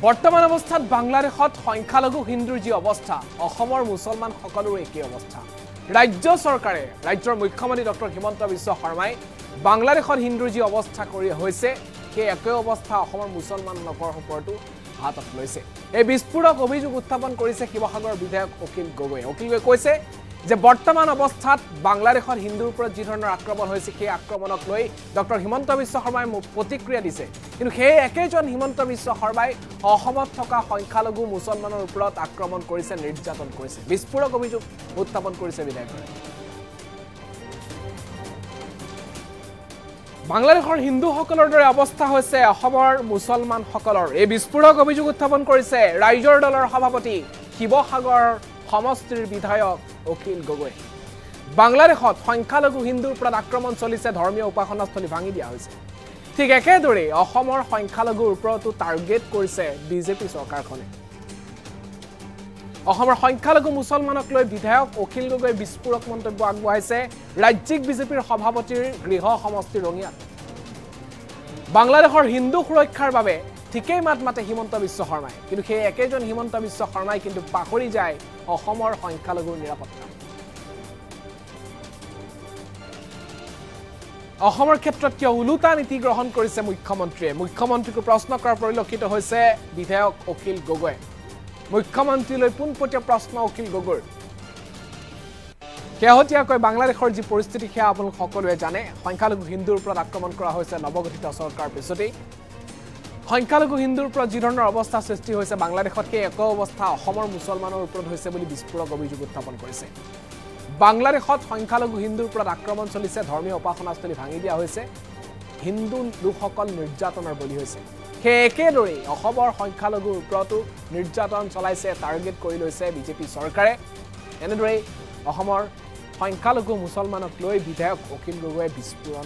বৰ্তমান অৱস্থাত বাংলাদেশত সংখ্যালঘু হিন্দুৰ যি অৱস্থা অসমৰ মুছলমান সকলোৰ একেই অৱস্থা ৰাজ্য চৰকাৰে ৰাজ্যৰ মুখ্যমন্ত্ৰী ডক্টৰ হিমন্ত বিশ্ব শৰ্মাই বাংলাদেশত হিন্দুৰ যি অৱস্থা কৰি হৈছে সেই একে অৱস্থা অসমৰ মুছলমান লোকৰ ওপৰতো হাতত লৈছে এই বিস্ফোৰক অভিযোগ উত্থাপন কৰিছে শিৱসাগৰৰ বিধায়ক অখিল গগৈয়ে কৈছে যে বৰ্তমান অৱস্থাত বাংলাদেশৰ হিন্দুৰ ওপৰত যি ধৰণৰ আক্ৰমণ হৈছে সেই আক্ৰমণক লৈ ডক্টৰ হিমন্ত বিশ্ব শৰ্মাই প্ৰতিক্ৰিয়া দিছে কিন্তু সেই একেজন হিমন্ত বিশ্ব শৰ্মাই অসমত থকা সংখ্যালঘু মুছলমানৰ ওপৰত আক্ৰমণ কৰিছে নিৰ্যাতন কৰিছে বিস্ফোৰক অভিযোগ উত্থাপন কৰিছে বিধায়কৰে বাংলাদেশৰ হিন্দুসকলৰ দৰে অৱস্থা হৈছে অসমৰ মুছলমানসকলৰ এই বিস্ফোৰক অভিযোগ উত্থাপন কৰিছে ৰাইজৰ দলৰ সভাপতি শিৱসাগৰ সমষ্টিৰ বিধায়ক অখিল গগৈ বাংলাদেশত সংখ্যালঘু হিন্দুৰ ওপৰত আক্ৰমণ চলিছে ধৰ্মীয় উপাসনাস্থলী ভাঙি দিয়া হৈছে ঠিক একেদৰে অসমৰ সংখ্যালঘুৰ ওপৰতো টাৰ্গেট কৰিছে বিজেপি চৰকাৰখনে অসমৰ সংখ্যালঘু মুছলমানক লৈ বিধায়ক অখিল গগৈ বিস্ফোৰক মন্তব্য আগবঢ়াইছে ৰাজ্যিক বিজেপিৰ সভাপতিৰ গৃহ সমষ্টি ৰঙিয়াত বাংলাদেশৰ হিন্দু সুৰক্ষাৰ বাবে ঠিকেই মাত মাতে হিমন্ত বিশ্ব শৰ্মাই কিন্তু সেই একেজন হিমন্ত বিশ্ব শৰ্মাই কিন্তু পাহৰি যায় অসমৰ সংখ্যালঘুৰ নিৰাপত্তা অসমৰ ক্ষেত্ৰত কিয় উলুটা নীতি গ্ৰহণ কৰিছে মুখ্যমন্ত্ৰীক প্ৰশ্ন কৰাৰ পৰিলক্ষিত হৈছে বিধায়ক অখিল গগৈ মুখ্যমন্ত্ৰীলৈ পোনপটীয়া প্ৰশ্ন অখিল গগৈৰ শেহতীয়াকৈ বাংলাদেশৰ যি পৰিস্থিতি সেয়া আপোনালোক সকলোৱে জানে সংখ্যালঘু হিন্দুৰ ওপৰত আক্ৰমণ কৰা হৈছে নৱগঠিত চৰকাৰ পিছতেই সংখ্যালঘু হিন্দুৰ ওপৰত যি ধৰণৰ অৱস্থা সৃষ্টি হৈছে বাংলাদেশত সেই এক অৱস্থা অসমৰ মুছলমানৰ ওপৰত হৈছে বুলি বিস্ফোৰক অভিযোগ উত্থাপন কৰিছে বাংলাদেশত সংখ্যালঘু হিন্দুৰ ওপৰত আক্ৰমণ চলিছে ধৰ্মীয় উপাসনাস্থলী ভাঙি দিয়া হৈছে হিন্দু লোকসকল নিৰ্যাতনৰ বলি হৈছে সেই একেদৰে অসমৰ সংখ্যালঘুৰ ওপৰতো নিৰ্যাতন চলাইছে টাৰ্গেট কৰি লৈছে বিজেপি চৰকাৰে এনেদৰে অসমৰ সংখ্যালঘু মুছলমানক লৈ বিধায়ক অখিল গগৈয়ে বিস্ফোৰণ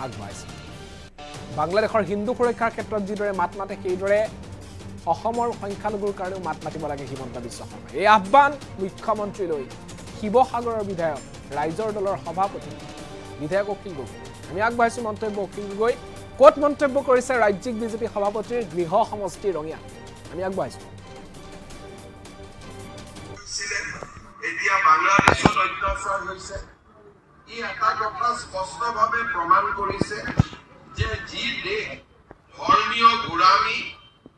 আগবঢ়াইছে বাংলাদেশৰ হিন্দু সুৰক্ষাৰ ক্ষেত্ৰত যিদৰে মাত মাতে সেইদৰে অসমৰ সংখ্যালঘুৰ কাৰণেও মাত মাতিব লাগে হিমন্ত বিশ্ব শৰ্মাই এই আহ্বান মুখ্যমন্ত্ৰীলৈ শিৱসাগৰৰ বিধায়ক ৰাইজৰ দলৰ সভাপতি বিধায়ক অখিল গগৈ আমি আগবাঢ়িছো মন্তব্য অখিল গগৈ ক'ত মন্তব্য কৰিছে ৰাজ্যিক বিজেপি সভাপতিৰ গৃহ সমষ্টি ৰঙিয়া আমি আগবাঢ়িছো এতিয়া বাংলাদেশত অত্যাচাৰ হৈছে ই এটা কথা স্পষ্টভাৱে প্ৰমাণ কৰিছে যে যি দেশ ধৰ্মীয় গোলামী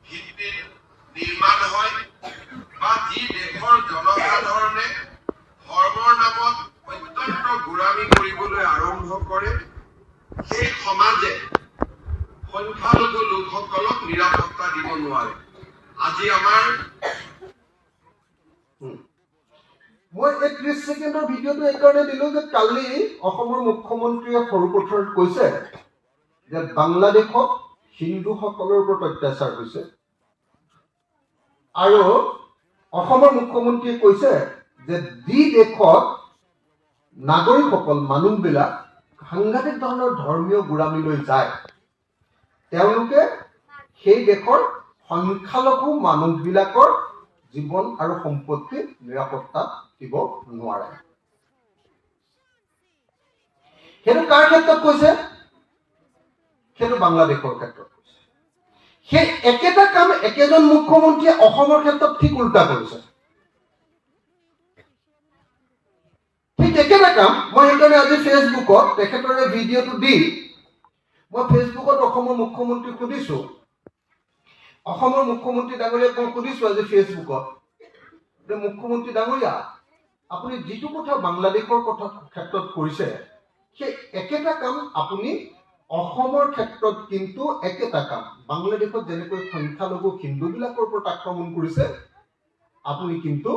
ভিত্তিত নিৰ্মাণ হয় বা যি দেশৰ জনসাধাৰণে ধৰ্মৰ নামত অত্যন্ত গোলামী কৰিবলৈ আৰম্ভ কৰে সেই সমাজে সংখ্যালঘু লোকসকলক নিৰাপত্তা দিব নোৱাৰে আজি আমাৰ মই এই 30 ছেকেণ্ডৰ ভিডিঅ'টো এইকাৰণে দিলো যে কালি অসমৰ মুখ্যমন্ত্ৰীয়ে সৰুপথাৰত কৈছে যে বাংলাদেশত হিন্দুসকলৰ ওপৰত অত্যাচাৰ হৈছে আৰু অসমৰ মুখ্যমন্ত্ৰীয়ে কৈছে যে যি দেশত নাগৰিকসকল মানুহবিলাক সাংঘাতিক ধৰণৰ ধৰ্মীয় গোলামীলৈ যায় তেওঁলোকে সেই দেশৰ সংখ্যালঘু মানুহবিলাকৰ জীৱন আৰু সম্পত্তি নিৰাপত্তা দিব নোৱাৰে সেইটো কাৰ ক্ষেত্ৰত কৈছে সেইটো বাংলাদেশৰ ক্ষেত্ৰত কৈছে সেই একেটা কাম একেজন মুখ্যমন্ত্ৰীয়ে অসমৰ ক্ষেত্ৰত ঠিক উল্টা কৰিছে ঠিক একেটা কাম মই সেইকাৰণে আজি ফেচবুকত তেখেতৰে ভিডিঅ'টো দি মই ফেচবুকত অসমৰ মুখ্যমন্ত্ৰীক সুধিছো অসমৰ মুখ্যমন্ত্ৰী ডাঙৰীয়াক মই সুধিছো আজি ফেচবুকত যে মুখ্যমন্ত্ৰী ডাঙৰীয়া আপুনি যিটো কথা বাংলাদেশৰ কথা ক্ষেত্ৰত কৰিছে সেই একেটা কাম আপুনি অসমৰ ক্ষেত্ৰত কিন্তু একেটা কাম বাংলাদেশত যেনেকৈ সংখ্যালঘু হিন্দুবিলাকৰ ওপৰত আক্ৰমণ কৰিছে আপুনি কিন্তু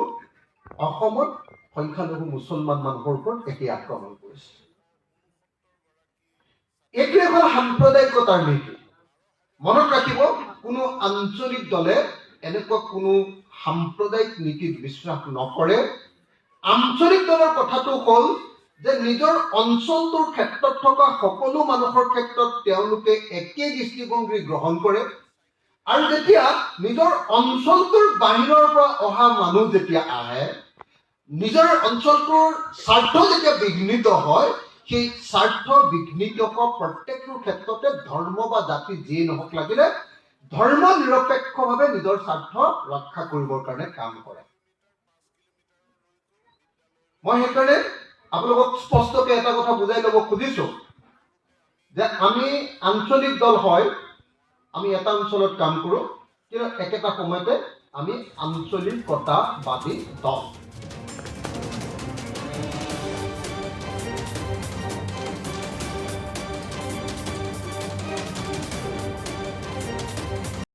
অসমত সংখ্যালঘু মুছলমান মানুহৰ ওপৰত একেই আক্ৰমণ কৰিছে এইটো এখন সাম্প্ৰদায়িকতাৰ নীতি মনত ৰাখিব কোনো আঞ্চলিক দলে এনেকুৱা কোনো সাম্প্ৰদায়িক নীতিত বিশ্বাস নকৰে আঞ্চলিক দলৰ কথাটো হ'ল যে নিজৰ অঞ্চলটোৰ ক্ষেত্ৰত থকা সকলো মানুহৰ ক্ষেত্ৰত তেওঁলোকে একেই দৃষ্টিভংগী গ্ৰহণ কৰে আৰু যেতিয়া নিজৰ অঞ্চলটোৰ বাহিৰৰ পৰা অহা মানুহ যেতিয়া আহে নিজৰ অঞ্চলটোৰ স্বাৰ্থ যেতিয়া বিঘ্নিত হয় সেই স্বাৰ্থ বিঘ্নিত হোৱা প্ৰত্যেকটোৰ ক্ষেত্ৰতে ধৰ্ম বা জাতি যিয়ে নহওক লাগিলে ধৰ্ম নিৰপেক্ষভাৱে নিজৰ স্বাৰ্থ ৰক্ষা কৰিবৰ কাৰণে কাম কৰে। মই সেইকাৰণে আপোনালোকক স্পষ্টকৈ এটা কথা বুজাই ল'ব খুজিছো যে আমি আঞ্চলিক দল হয়, আমি এটা অঞ্চলত কাম কৰোঁ, কিন্তু একেটা সময়তে আমি আঞ্চলিকতাবাদী দল।